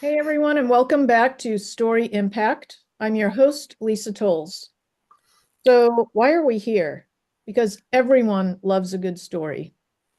Hey everyone, and welcome back to Story Impact. I'm your host, Lisa Towles. So, why are we here? Because everyone loves a good story.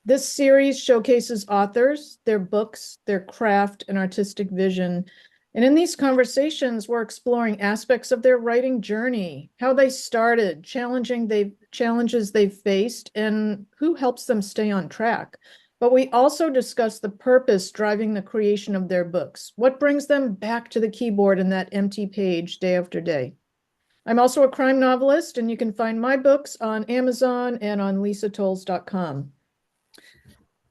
This series showcases authors, their books, their craft, and artistic vision. And in these conversations, we're exploring aspects of their writing journey, how they started, challenges they've faced, and who helps them stay on track. But we also discuss the purpose driving the creation of their books, what brings them back to the keyboard and that empty page day after day. I'm also a crime novelist, and you can find my books on Amazon and on lisatolles.com.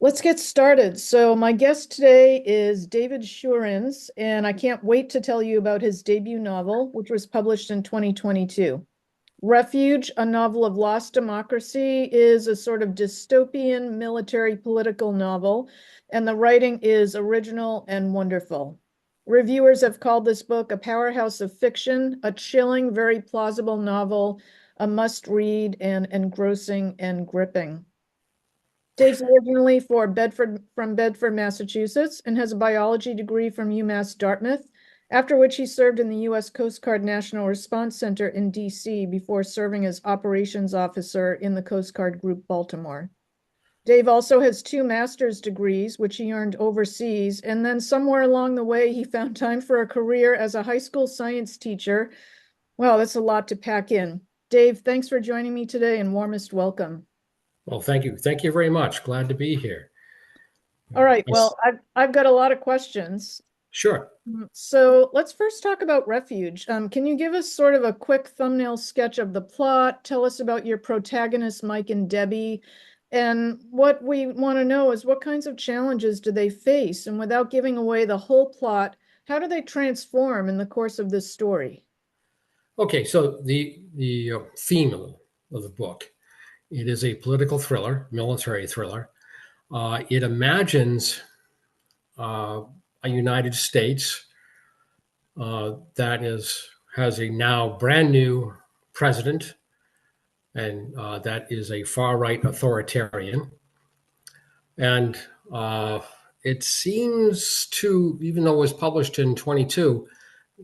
Let's get started. So my guest today is David Schoorens, and I can't wait to tell you about his debut novel, which was published in 2022. Refuge, a novel of lost democracy, is a sort of dystopian military political novel, and the writing is original and wonderful. Reviewers have called this book a powerhouse of fiction, a chilling, very plausible novel, a must-read, and engrossing and gripping. Dave's originally from Bedford, Massachusetts, and has a biology degree from UMass Dartmouth, after which he served in the U.S. Coast Guard National Response Center in D.C. before serving as operations officer in the Coast Guard Group Baltimore. Dave also has 2 master's degrees, which he earned overseas, and then somewhere along the way, he found time for a career as a high school science teacher. Wow, that's a lot to pack in. Dave, thanks for joining me today, and warmest welcome. Well, thank you. Thank you very much. Glad to be here. All right, well, I've got a lot of questions. Sure. So let's first talk about Refuge. Can you give us sort of a quick thumbnail sketch of the plot? Tell us about your protagonists, Mike and Debbie. And what we want to know is what kinds of challenges do they face? And without giving away the whole plot, how do they transform in the course of this story? Okay, so the theme of the book, it is a political thriller, military thriller. It imagines a United States that has a now brand new president, and that is a far right authoritarian. And it seems to, even though it was published in 22,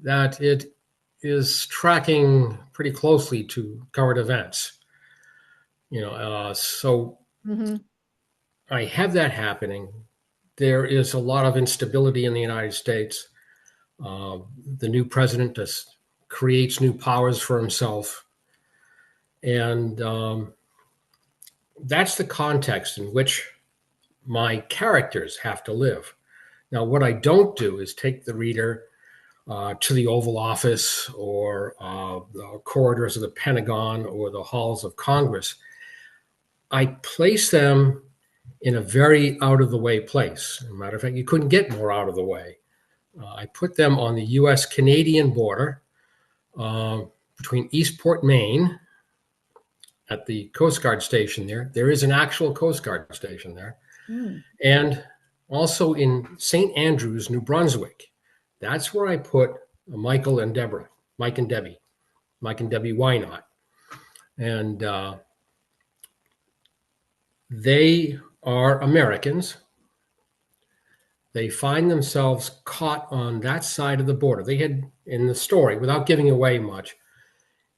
that it is tracking pretty closely to current events. So I have that happening. There is a lot of instability in the United States. The new president just creates new powers for himself. And that's the context in which my characters have to live. Now, what I don't do is take the reader to the Oval Office or the corridors of the Pentagon or the halls of Congress. I place them in a very out-of-the-way place. As a matter of fact, you couldn't get more out of the way. I put them on the U.S.-Canadian border between Eastport, Maine, at the Coast Guard station there. There is an actual Coast Guard station there. And also in St. Andrews, New Brunswick. That's where I put Mike and Debbie. Mike and Debbie, why not? And they are Americans. They find themselves caught on that side of the border. They had, in the story, without giving away much,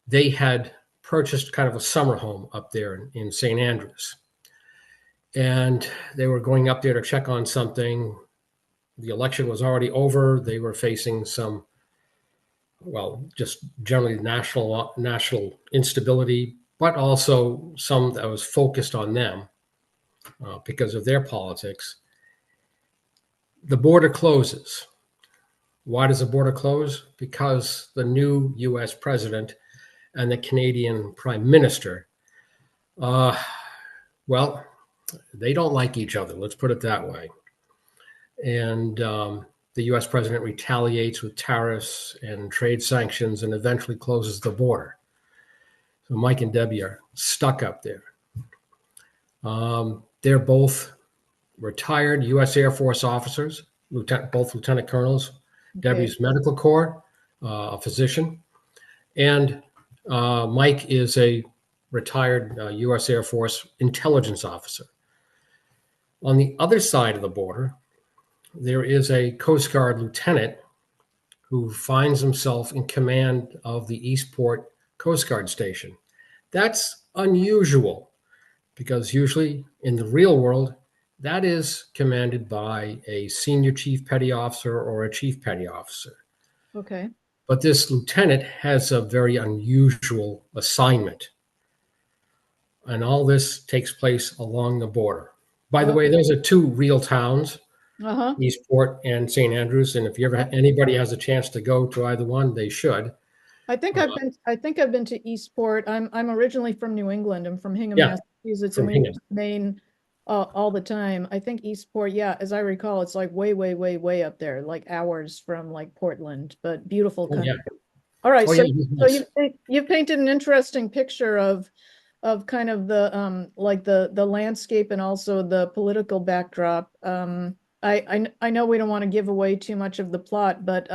they had purchased kind of a summer home up there in St. Andrews. And they were going up there to check on something. The election was already over. They were facing some, well, just generally national instability, but also some that was focused on them because of their politics. The border closes. Why does the border close? Because the new U.S. president and the Canadian prime minister, well, they don't like each other. Let's put it that way. And the U.S. president retaliates with tariffs and trade sanctions and eventually closes the border. So Mike and Debbie are stuck up there. They're both retired U.S. Air Force officers, both lieutenant colonels. Okay. Debbie's medical corps, a physician. And Mike is a retired U.S. Air Force intelligence officer. On the other side of the border, there is a Coast Guard lieutenant who finds himself in command of the Eastport Coast Guard Station. That's unusual because usually in the real world, that is commanded by a senior chief petty officer or a chief petty officer. Okay. But this lieutenant has a very unusual assignment. And all this takes place along the border. By the way, those are two real towns, Uh-huh. Eastport and St. Andrews. And if you ever anybody has a chance to go to either one, they should. I think I've been to Eastport. I'm originally from New England. I'm from Hingham, Yeah, Massachusetts, and from we went Hingham. to Maine all the time. I think Eastport, yeah, as I recall, it's like way, way, way, way up there, like hours from like Portland, but beautiful Oh yeah. country. All right, Oh yeah. He's so nice. you've painted an interesting picture of kind of the like the landscape and also the political backdrop. I know we don't want to give away too much of the plot, but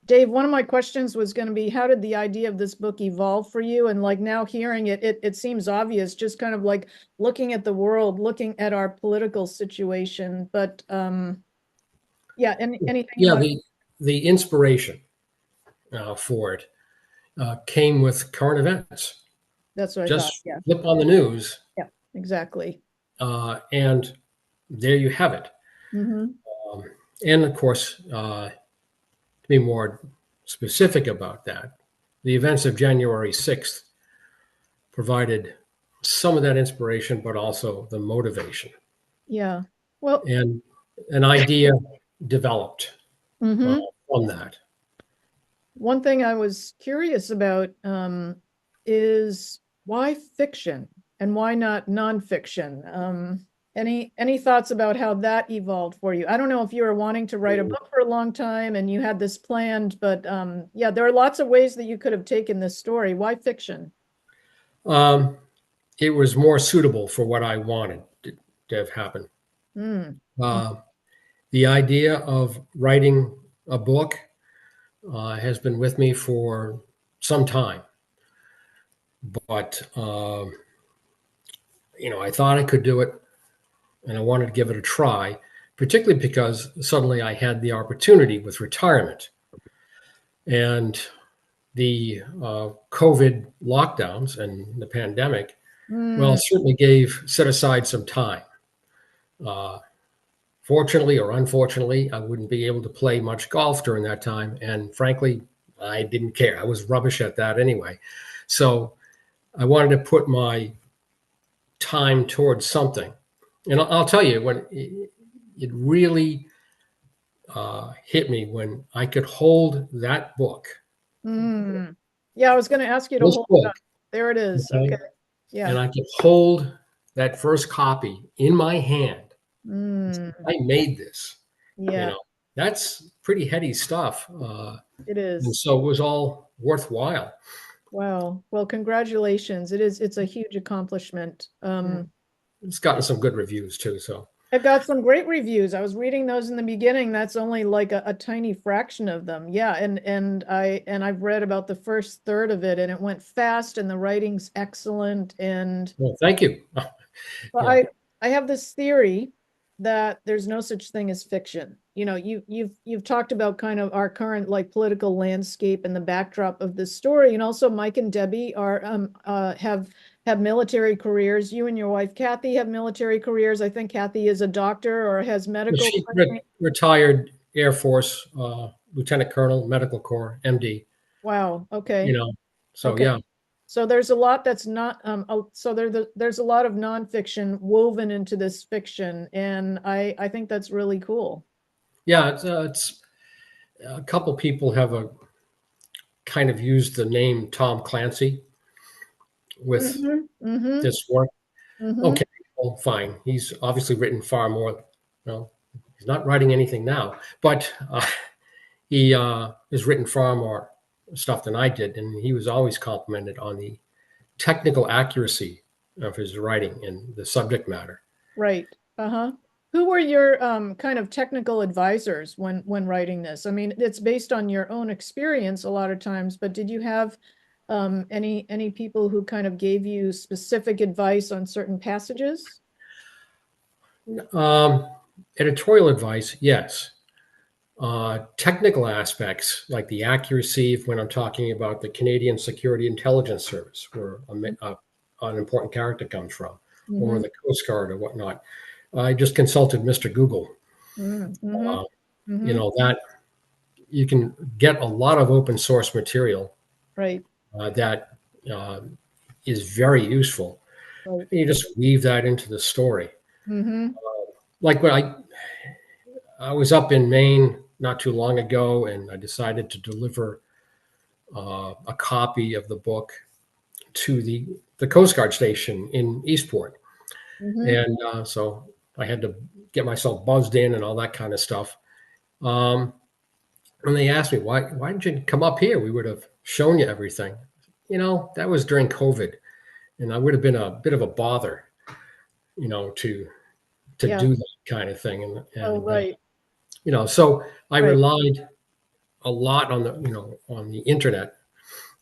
Dave, one of my questions was going to be, how did the idea of this book evolve for you? And like now hearing it seems obvious, just kind of like looking at the world, looking at our political situation. But yeah, anything you Yeah, want? the inspiration for it came with current events. That's what I thought. Just Yeah, flip on the news, yeah, exactly. and there you have it. Mm-hmm. Um, and of course, to be more specific about that, the events of January 6th provided some of that inspiration, but also the motivation. Yeah. Well, And an idea developed uh, mm-hmm. from that. One thing I was curious about is why fiction and why not nonfiction? Any thoughts about how that evolved for you? I don't know if you were wanting to write a book for a long time and you had this planned, but yeah, there are lots of ways that you could have taken this story. Why fiction? Um, it was more suitable for what I wanted to have happen. Mm. Uh, the idea of writing a book has been with me for some time, but I thought I could do it, and I wanted to give it a try, particularly because suddenly I had the opportunity with retirement and the COVID lockdowns and the pandemic. Well, Mm. certainly set aside some time. Uh, Fortunately or unfortunately, I wouldn't be able to play much golf during that time. And frankly, I didn't care. I was rubbish at that anyway. So I wanted to put my time towards something. And I'll tell you, when it really hit me when I could hold that book, Mm. Yeah, I was going to ask you to this hold it book, up. There it is. Okay. okay, Yeah. and I could hold that first copy in my hand. Mm. I made this, you Yeah, know, that's pretty heady stuff. it And is. so it was all worthwhile. Wow. Well, congratulations. It's a huge accomplishment. It's gotten some good reviews too. So It got some great reviews. I was reading those in the beginning. That's only like a tiny fraction of them. Yeah, and I've read about the first third of it, and it went fast, and the writing's excellent. And well, thank you. well, Yeah. I have this theory that there's no such thing as fiction. You know, you've talked about kind of our current like political landscape and the backdrop of this story, and also Mike and Debbie are have military careers. You and your wife Kathy have military careers. I think Kathy is a doctor or has medical She training. retired Air Force Lieutenant Colonel, Medical Corps, MD. Wow. You Okay. know, so Okay. yeah, So there's a lot that's not so there's a lot of nonfiction woven into this fiction, and I think that's really cool. yeah. It's a couple people have a kind of used the name Tom Clancy with Mm-hmm. Mm-hmm. this work. Mm-hmm. Okay, well, fine. He's obviously written far more. Well, he's not writing anything now, but he has written far more stuff than I did, and he was always complimented on the technical accuracy of his writing and the subject matter. Right. Uh-huh. Who were your kind of technical advisors when writing this? I mean, it's based on your own experience a lot of times, but did you have any people who kind of gave you specific advice on certain passages? Um, Editorial advice, yes. Technical aspects like the accuracy when I'm talking about the Canadian Security Intelligence Service, where an important character comes from, or Mm-hmm. the Coast Guard or whatnot. I just consulted Mr. Google. Mm-hmm. Uh, Mm-hmm. that you can get a lot of open source material Right. that uh, is very useful. Right. And you just weave that into the story. Mm-hmm. Like when I was up in Maine not too long ago, and I decided to deliver a copy of the book to the Coast Guard station in Eastport, Mm-hmm. and so I had to get myself buzzed in and all that kind of stuff. Um, and they asked me, why didn't you come up here? We would have shown you everything. That was during COVID, and I would have been a bit of a bother, to Yeah. do that kind of thing. Oh, right. So I Right. relied a lot on the internet,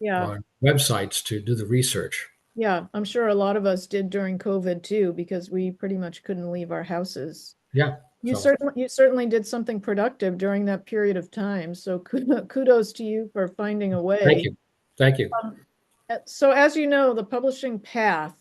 Yeah. on websites to do the research. Yeah. I'm sure a lot of us did during COVID too, because we pretty much couldn't leave our houses. Yeah. So You certainly did something productive during that period of time. So kudos to you for finding a thank way. you. Thank you. So as you know, the publishing path,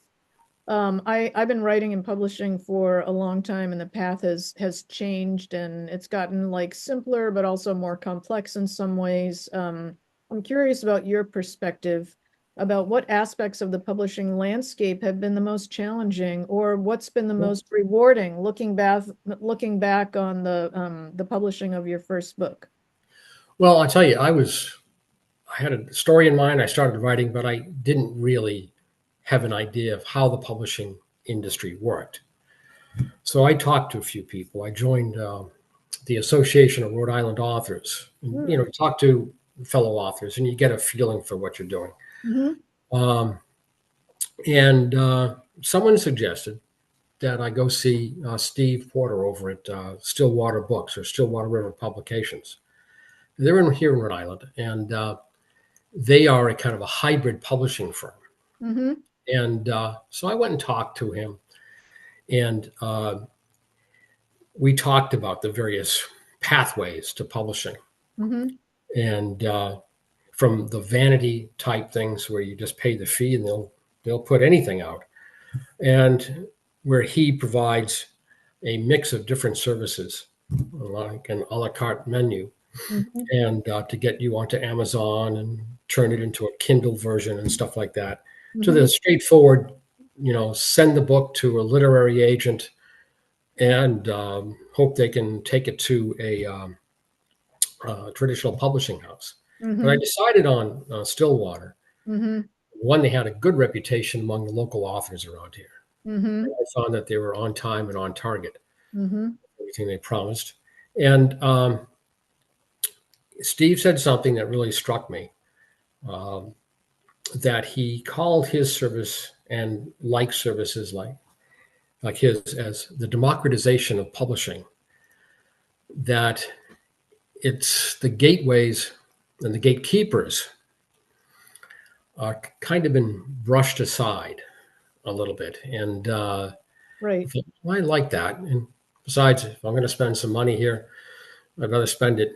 I've been writing and publishing for a long time, and the path has changed, and it's gotten like simpler, but also more complex in some ways. I'm curious about your perspective about what aspects of the publishing landscape have been the most challenging, or what's been the most rewarding, looking back on the publishing of your first book. Well, I'll tell you, I had a story in mind. I started writing, but I didn't really have an idea of how the publishing industry worked. So I talked to a few people. I joined the Association of Rhode Island Authors, and Mm-hmm. talk to fellow authors, and you get a feeling for what you're doing. Mm-hmm. Um, and someone suggested that I go see Steve Porter over at Stillwater Books or Stillwater River Publications. They're here in Rhode Island, and they are a kind of a hybrid publishing firm. Mm-hmm. And so I went and talked to him, and we talked about the various pathways to publishing, Mm-hmm. and from the vanity type things where you just pay the fee and they'll put anything out, and where he provides a mix of different services, like an a la carte menu, Mm-hmm. and to get you onto Amazon and turn it into a Kindle version and stuff like that. To Mm-hmm. the straightforward, send the book to a literary agent and hope they can take it to a traditional publishing house. But I Mm-hmm. decided on Stillwater. Mm-hmm. One, they had a good reputation among the local authors around here. Mm-hmm. I found that they were on time and on target, Mm-hmm. everything they promised. And Steve said something that really struck me, um, that he called his service and like services like his as the democratization of publishing, that it's the gateways and the gatekeepers are kind of been brushed aside a little bit. And I Right. thought, well, I like that. And besides, if I'm going to spend some money here, I'd rather spend it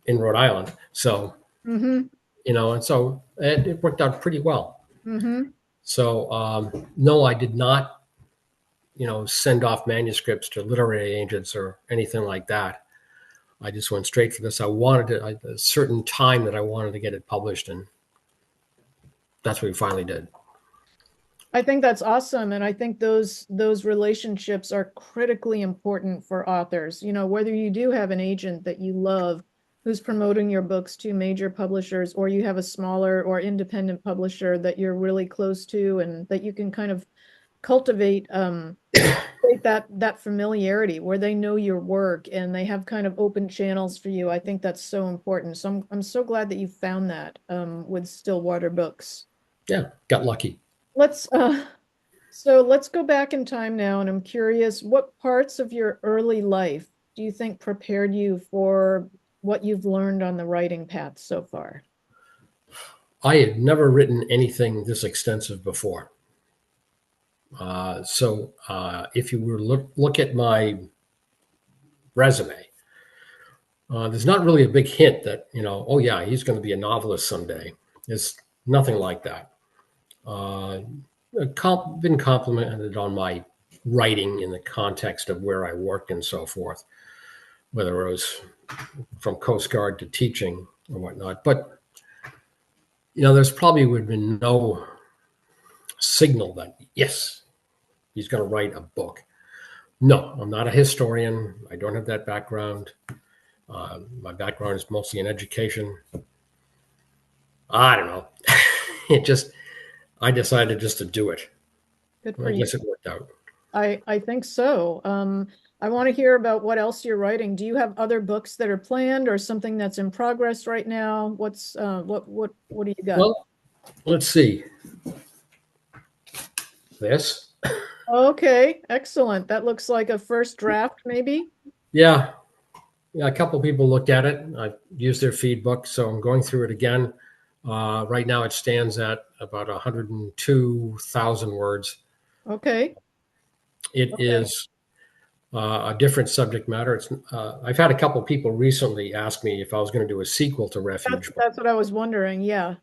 in Rhode Island. So, Mm-hmm. and so it worked out pretty well. Mm-hmm. So, no, I did not, send off manuscripts to literary agents or anything like that. I just went straight for this. I wanted it a certain time that I wanted to get it published, and that's what we finally did. I think that's awesome. And I think those relationships are critically important for authors. Whether you do have an agent that you love who's promoting your books to major publishers, or you have a smaller or independent publisher that you're really close to and that you can kind of cultivate that familiarity where they know your work and they have kind of open channels for you. I think that's so important. So I'm so glad that you found that with Stillwater Books. Yeah, got lucky. Let's so let's go back in time now, and I'm curious, what parts of your early life do you think prepared you for what you've learned on the writing path so far? I had never written anything this extensive before. So if you were look at my resume, There's not really a big hint that, oh yeah, he's going to be a novelist someday. There's nothing like that. Been complimented on my writing in the context of where I worked and so forth, whether it was from Coast Guard to teaching or whatnot. But, there's probably would have been no signal that, yes, he's going to write a book. No, I'm not a historian. I don't have that background. My background is mostly in education. I don't know. I decided just to do it. Good for I you. guess it worked out. I think so. I want to hear about what else you're writing. Do you have other books that are planned or something that's in progress right now? What do you got? Well, let's see. This. Okay, excellent. That looks like a first draft, maybe. Yeah. A couple of people looked at it. I've used their feedback, so I'm going through it again. Right now, it stands at about 102,000 words. Okay. It is a different subject matter. I've had a couple of people recently ask me if I was going to do a sequel to Refuge. That's what I was wondering. Yeah.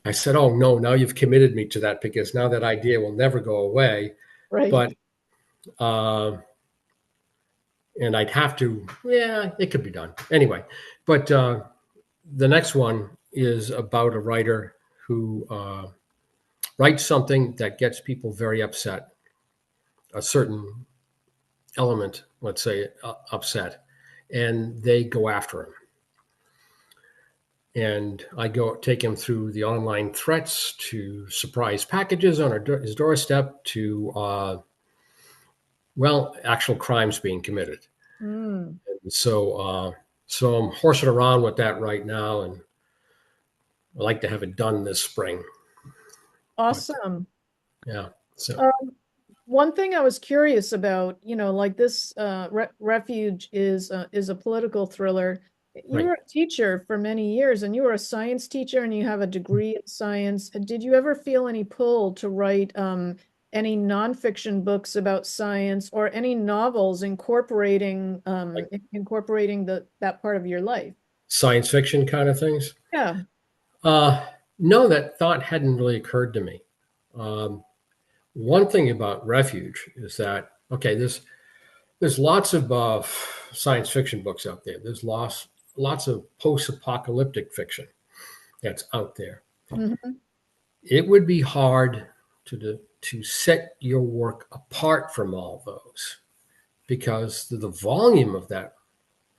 I said, "Oh no! Now you've committed me to that because now that idea will never go away." Right. But and I'd have to. Yeah, it could be done anyway. But the next one is about a writer who writes something that gets people very upset. A certain element, let's say, upset, and they go after him. And I go take him through the online threats to surprise packages on his doorstep to, actual crimes being committed. Mm. And so I'm horsing around with that right now, and I'd like to have it done this spring. Awesome. But, yeah. So. One thing I was curious about, like this Refuge is a political thriller. You were a teacher for many years, and you were a science teacher, and you have a degree in science. Did you ever feel any pull to write any nonfiction books about science or any novels incorporating that part of your life? Science fiction kind of things? Yeah. No, that thought hadn't really occurred to me. One thing about Refuge is that, okay, there's lots of science fiction books out there. There's lots of post-apocalyptic fiction that's out there. Mm-hmm. It would be hard to set your work apart from all those because the volume of that,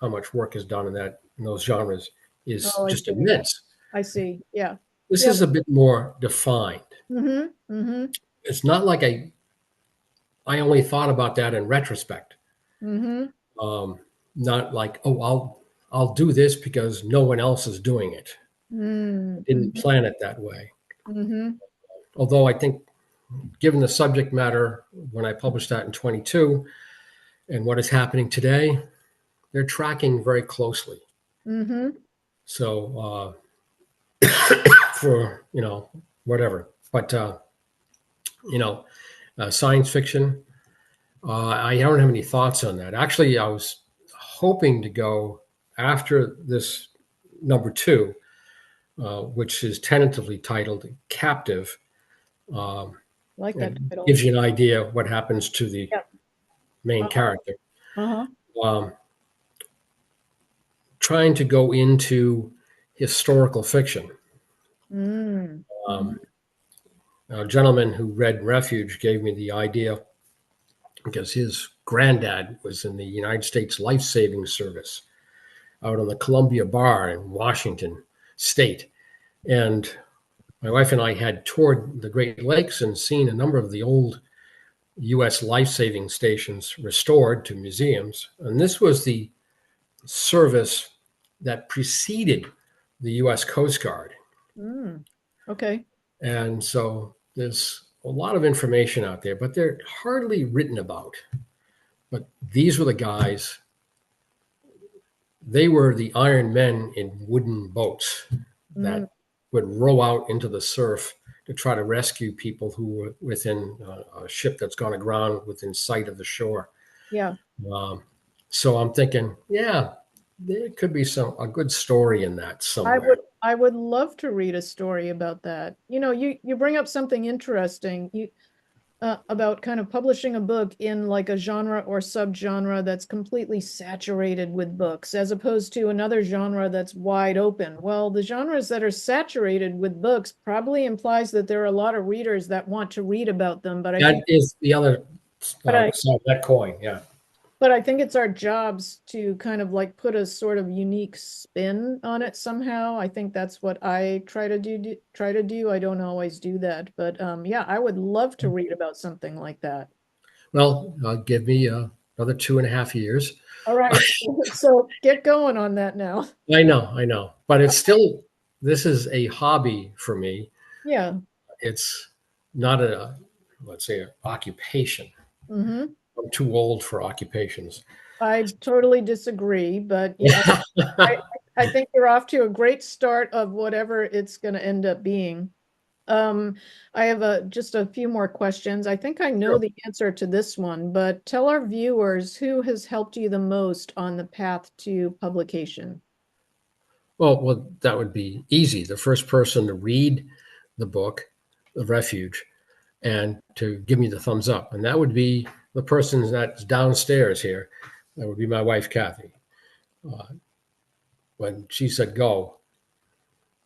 how much work is done in those genres is just immense. I see. Yeah. This is a bit more defined. Mm-hmm. Mm-hmm. It's not like I only thought about that in retrospect. Mm-hmm. Not like, oh, I'll do this because no one else is doing it. Mm-hmm. Didn't plan it that way. Mm-hmm. Although I think, given the subject matter when I published that in 22 and what is happening today, they're tracking very closely. Mm-hmm. So for whatever, but science fiction. I don't have any thoughts on that. Actually, I was hoping to go after this number 2, which is tentatively titled Captive. Like that title. Gives you an idea what happens to the main character. Trying to go into historical fiction. A gentleman who read Refuge gave me the idea because his granddad was in the United States Life-Saving Service out on the Columbia Bar in Washington State. And my wife and I had toured the Great Lakes and seen a number of the old U.S. life-saving stations restored to museums. And this was the service that preceded the U.S. Coast Guard. Okay. And so there's a lot of information out there, but they're hardly written about. But these were the guys. They were the Iron Men in wooden boats that would row out into the surf to try to rescue people who were within a ship that's gone aground within sight of the shore. Yeah. So I'm thinking, yeah, there could be a good story in that I somewhere. would I would love to read a story about that. You bring up something interesting. About kind of publishing a book in like a genre or subgenre that's completely saturated with books, as opposed to another genre that's wide open. Well, the genres that are saturated with books probably implies that there are a lot of readers that want to read about them. That is the other But I, side of that coin. Yeah. but I think it's our jobs to kind of like put a sort of unique spin on it somehow. I think that's what I try to do. I don't always do that, but yeah, I would love to read about something like that. Well, give me another 2.5 years. All right. So get going on that now. I know, but this is a hobby for me. Yeah. It's not let's say, an occupation. Hmm. I'm too old for occupations. I totally disagree, but yeah, I, I think you're off to a great start of whatever it's going to end up being. Um, I have just a few more questions. I think I know Sure. the answer to this one, but tell our viewers who has helped you the most on the path to publication. Well, that would be easy. The first person to read the book, The Refuge, and to give me the thumbs up, and that would be the person that's downstairs here. That would be my wife, Kathy. Uh, when she said go,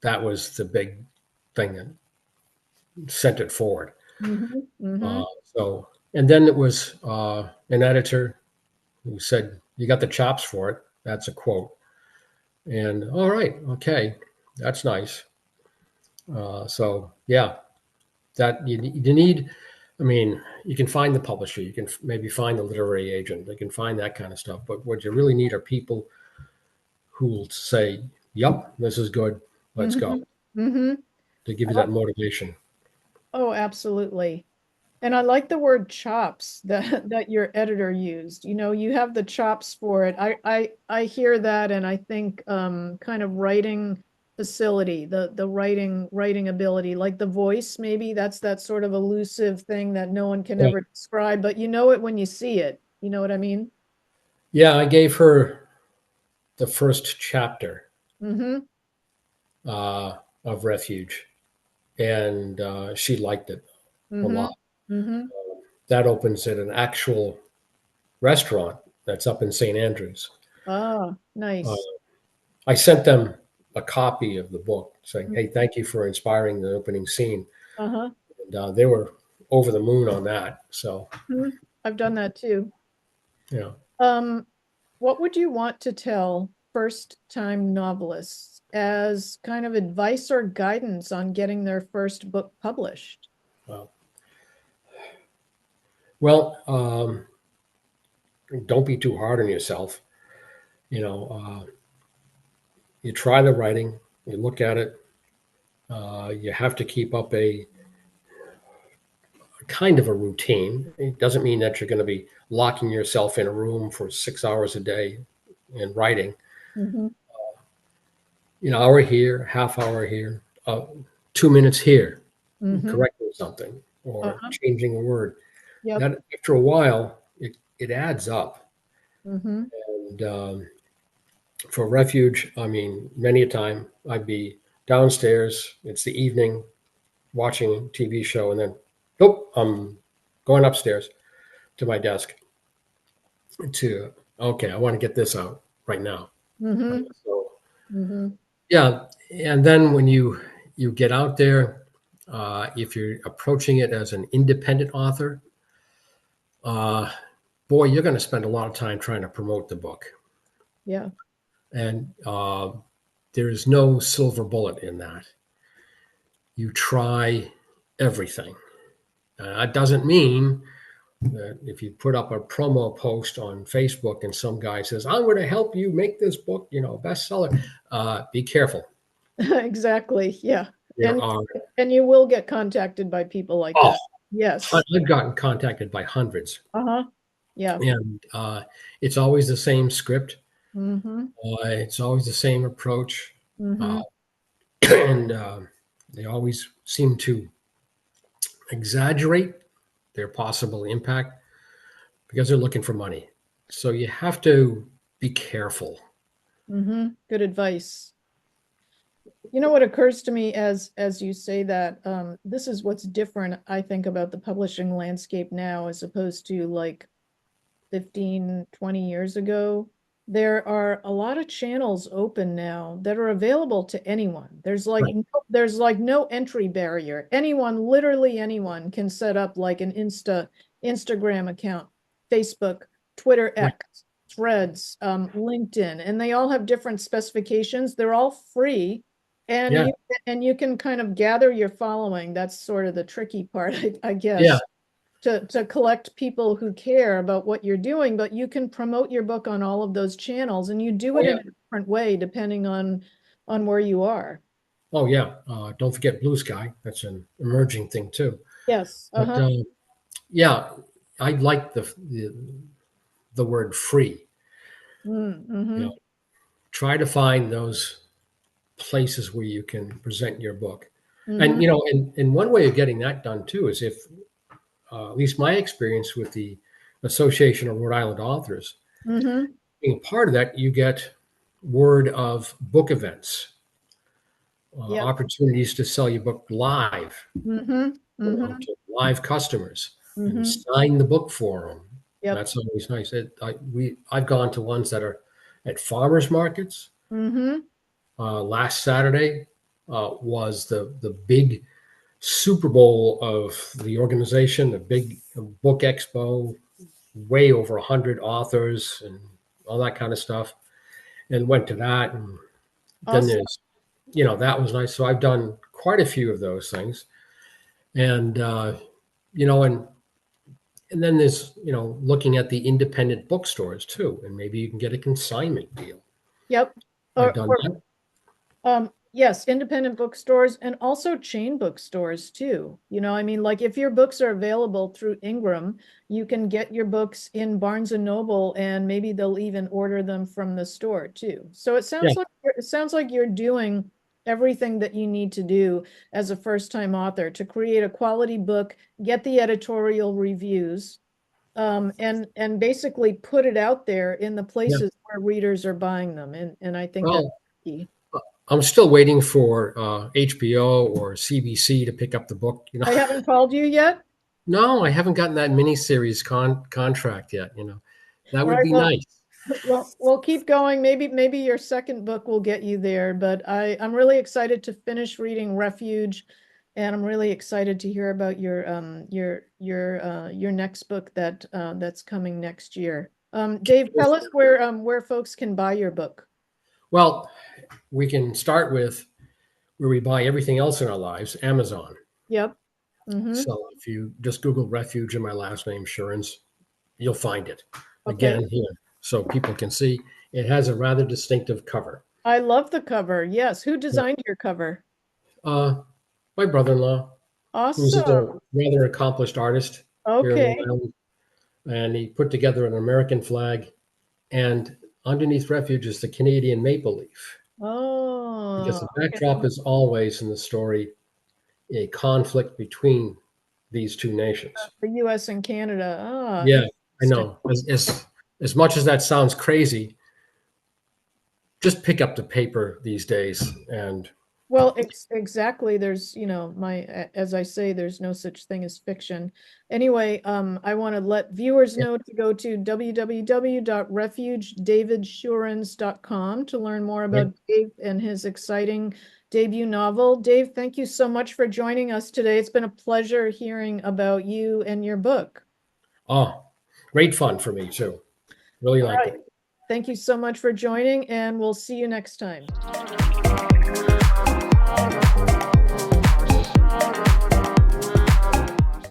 that was the big thing that sent it forward. Hmm. Hmm. So, and then it was an editor who said, "You got the chops for it." That's a quote. And all right, okay, that's nice. So yeah, that you need. I mean, you can find the publisher, you can maybe find the literary agent, they can find that kind of stuff. But what you really need are people who will say, "Yep, this is good. Let's go," Hmm. Hmm. to give you that motivation. Oh, absolutely. And I like the word chops that your editor used. You have the chops for it. I hear that and I think kind of writing facility, the writing ability, like the voice, maybe that's that sort of elusive thing that no one can Yeah, ever describe, but you know it when you see it. You know what I mean? yeah. I gave her the first chapter Mm-hmm. of Refuge, and she liked it a Mm-hmm. lot. Mm-hmm. That opens at an actual restaurant that's up in St. Andrews. Ah, Uh, nice. I sent them a copy of the book saying, "Hey, thank you for inspiring the opening scene." Uh-huh. And they were over the moon on that. So, Mhm. I've done that too. you know, Um, what would you want to tell first-time novelists as kind of advice or guidance on getting their first book published? uh, well, don't be too hard on yourself. You know, you try the writing, you look at it. You have to keep up a kind of a routine. It doesn't mean that you're going to be locking yourself in a room for 6 hours a day and writing. Mm-hmm. Hour here, half hour here, 2 minutes here, Mm-hmm. correcting something or Uh-huh. changing a word. Yep. That after a while, it adds up. Mm-hmm. And for Refuge, I mean, many a time I'd be downstairs. It's the evening, watching a TV show, and then, nope, I'm going upstairs to my desk to, okay, I want to get this out right now. Mm-hmm. So Mm-hmm. yeah, and then when you get out there, if you're approaching it as an independent author, uh, boy, you're going to spend a lot of time trying to promote the book, Yeah. and there is no silver bullet in that. You try everything. That doesn't mean that if you put up a promo post on Facebook and some guy says, "I'm going to help you make this book, bestseller," be careful. Exactly. Yeah. There And are and you will get contacted by people like oh, that. Yes. I've gotten contacted by hundreds, Uh-huh. Yeah. and it's always the same script. Mm-hmm. It's always the same approach, uh, Mm-hmm. and they always seem to exaggerate their possible impact because they're looking for money. So you have to be careful. Good advice. You know what occurs to me as you say that, this is what's different, I think, about the publishing landscape now as opposed to like 15, 20 years ago. There are a lot of channels open now that are available to anyone. Right. There's like no entry barrier. Anyone, literally anyone, can set up like an Instagram account, Facebook, Twitter Right. X, Threads, LinkedIn, and they all have different specifications. They're all free, and Yeah. you can kind of gather your following. That's sort of the tricky part, I Yeah. guess, to collect people who care about what you're doing, but you can promote your book on all of those channels, and you do Oh it yeah. in a different way depending on where you are. Oh yeah. Don't forget Blue Sky. That's an emerging thing too. Yes. But Uh-huh. yeah, I like the word free. You Mm-hmm. know, try to find those places where you can present your book. Mm-hmm. And and one way of getting that done too is if at least my experience with the Association of Rhode Island Authors, Mm-hmm. being part of that, you get word of book events, Yep. opportunities to sell your book live, Mm-hmm. Mm-hmm. to live customers, and Mm-hmm. sign the book for them. Yep. That's always nice. I've gone to ones that are at farmers markets. Mm-hmm. Last Saturday was the big Super Bowl of the organization, the big book expo, way over 100 authors and all that kind of stuff, and went to that. And then Awesome. there's, that was nice. So I've done quite a few of those things. And, you know, and then there's, looking at the independent bookstores too, and maybe you can get a consignment deal. Yep. I've Or, done or that. yes, independent bookstores and also chain bookstores too. I mean, like if your books are available through Ingram, you can get your books in Barnes and Noble, and maybe they'll even order them from the store too. So Yeah. it sounds like you're doing everything that you need to do as a first-time author to create a quality book, get the editorial reviews, and basically put it out there in the Yeah. places where readers are buying them. And I think that's Well, key. I'm still waiting for HBO or CBC to pick up the book. I haven't called you yet. No, I haven't gotten that miniseries contract yet. That All would right, be well, nice. we'll keep going. Maybe your second book will get you there, but I'm really excited to finish reading Refuge, and I'm really excited to hear about your next book that's coming next year. Dave, tell us where folks can buy your book. Well, we can start with where we buy everything else in our lives, Amazon. Yep. Mm-hmm. So if you just Google Refuge and my last name, Schoorens, you'll find it. Okay. Again, here, so people can see. It has a rather distinctive cover. I love the cover. Yes. Who Yeah. designed your cover? Uh, my brother-in-law, who's a Awesome. rather accomplished artist here in Long Okay. Island, and he put together an American flag, and underneath Refuge is the Canadian maple leaf, because Oh, the okay. backdrop is always in the story a conflict between these two nations. The US and Canada. Ah, Yeah, I interesting. know. As much as that sounds crazy, just pick up the paper these days, and Well, exactly. There's, as I say, there's no such thing as fiction. Anyway, I want to let viewers yeah, know to go to www.refugedavidschoorens.com to learn more right. about Dave and his exciting debut novel. Dave, thank you so much for joining us today. It's been a pleasure hearing about you and your book. Oh, great fun for me too. Really All liked right. it. Thank you so much for joining, and we'll see you next time.